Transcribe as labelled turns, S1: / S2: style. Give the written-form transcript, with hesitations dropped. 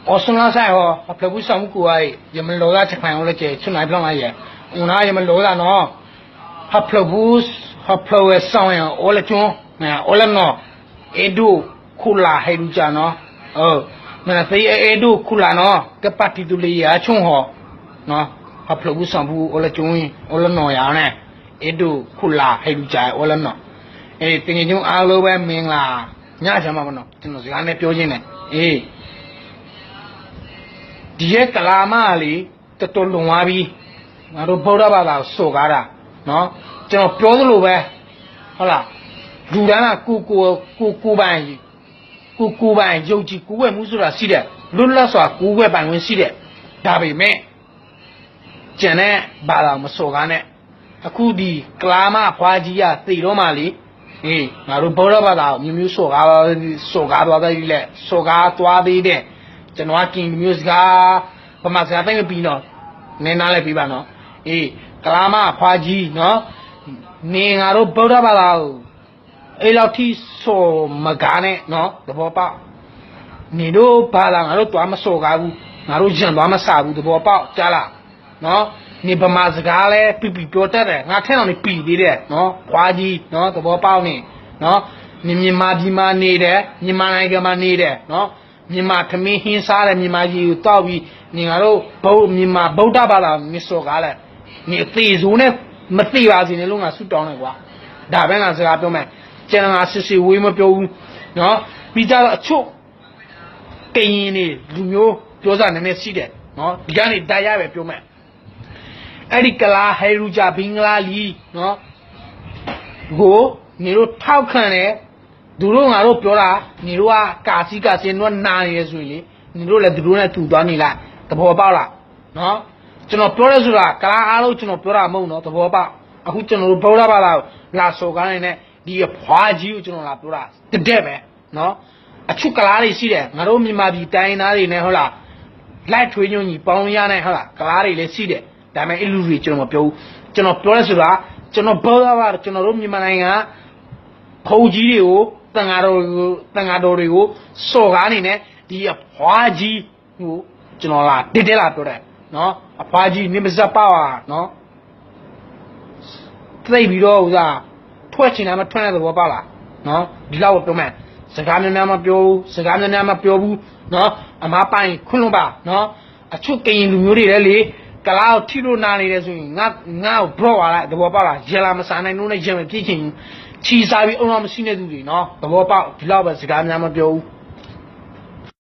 S1: 我送了菜哦，他不上过哎，也没老大吃饭我来接，去哪边来也？我那也没老大喏，他不上呀，我来种，我来喏，一度苦辣还有家喏，那所以一度苦辣喏，个把地都来也种好，喏，他不上不我来种，我来喏呀呢，一度苦辣还有家我来喏，等于种阿老板命啦，你看什么不喏？真的是俺那标准呢，ဒီရဲ့ကလာမလေးတော်တော်လွန်သွားပြီငါတို့ဗုဒ္ဓဘာသာကိုစော်ကားတာနော်ကျွန်တော်ပြောသလိုပဲဟုတ်လားလူတန်းကကိုပိုင်ယုံကြည်ကိုယ်ွယ်မှုဆိုတာရှိတယ်လွတ်လပ်စွာကိုယ်ွယ်ပိုင်ဝင်ရှိတယ်ဒါပေမဲ့ကျန်တဲ့ဘာသာမစော်ကားနဲ့အခုဒီကလာမဖွားကြီးကသိတော့မှလေငါတို့ဗုဒ္ဓဘာသာကိုမျိုးစော်ကားသွားတယ်လေစော်ကားသွားသေးတယ်ကျွန်တော်ကင်မျိုးစကားပမာစကားတိုင်းပြီးတော့နင်းနာလိုက်ပြီးပါနော်ကလာမဖွားကြီးနော်နေငါတို့ဗုဒ္ဓဘာသာကိုအဲ့လောက်ထိစော်မကားနဲ့နော်သဘောပေါက်နေတို့ဘာသာငါတို့သွားမစော်ကားဘူးငါတို့ဂျန်သွားမစားဘူးသဘောပေါက်ကြားလားနော်နေပမာစကားလဲပြပြောတတ်တယ်ငါထဲတော်နေပြီသေးတယ်နော်ဖွားကြီးနော်သဘောပေါက်နေနော်မြန်မာပြည်မှာနေတယ်မြန်မာနိုင်ငံမှာနေတယ်နော်မြန်မာသမင်းဟင်းစားတယ်မြန်မာကြီးကိုတောက်ပြီးနေငါတို့မြန်မာဗုဒ္ဓဘာသာမစော်ကားလဲနေအသေးစိုးနဲ့မသိပါစေနဲ့လို့ငါဆုတောင်းတယ်ကွာဒါပဲငါစကားပြောမယ်ကျန်ငါစစ်ဝေးမပြောဘူးနော်ပြီးကြတော့အချို့ကရင်နေလူမျိုးပြောစားနည်းနည်းရှိတယ်နော်ဒီကနေတရားပဲပြောမယ်အဲ့ဒီကလာဟေရူဂျာဘင်္ဂလားလီနော်ကိုနေတို့ထောက်ခံတယ်သူတို့ငါတို့ပြောတာနေတို့ကကာစီတို့နာနေရဆိုရင်လေနေတို့လည်းသူတို့နဲ့တူသွားနေလားသဘောပေါက်လားနော်ကျွန်တော်ပြောရဆိုတာကလာအားလုံးကျွန်တော်ပြောတာမဟုတ်နော်သဘောပေါက်အခုကျွန်တော်တို့ဗုဒ္ဓဘာသာလာစော်ကားနေတဲ့ဒီအဖွားကြီးကိုကျွန်တော်လာပြောတာတက်ပဲနော်အချုပ်ကလားတွေရှိတယ်ငါတို့မြန်မာပြည်တိုင်းသားတွေနဲ့ဟုတ်လားလိုက်ထွေးညွန့်ကြီးပေါင်းရနဲ့ဟုတ်လားကလားတွေလည်းရှိတယ်ဒါပေမဲ့အလူတွေကျွန်တော်မပြောဘူးကျွန်တော်ပြောရဆိုတာကျွန်တော်ဗုဒ္ဓဘာသာကျွန်တော်တို့မြန်မာနိုင်ငံဘုံကြီးတွေကိုတန်ဃာတော်တွေကိုစော်ကားနေနဲ့ဒီအဖွားကြီးကိုကျွန်တော်လာတက်လာပြောတယ်နော်အဖွားကြီးနေမစပ်ပါနော်သိပြီးတော့ဥစားထွက်ချင်တယ်မထွက်တဲ့သဘောပေါက်လားနော်ဒီလောက်ပြောမယ်စကားများမပြောဘူးနော်အမားပိုင်ခွန်းလုံးပါနော်အချုပ်ကရင်လူမျိုးတွေလည်းလေကလာကိုထိလို့နာနေတယ်ဆိုရင်ငါ့ကိုဘလော့သွားလိုက်သဘောပေါက်လားရေလာမစားနိုင်လို့နဲ့ရေမပြည့်ချင်ချီစားပြီးအုံအောင်မရှိနေသူတွေနော်သဘောပေါက်ဒီလောက်ပဲစကားများမပြောဘူး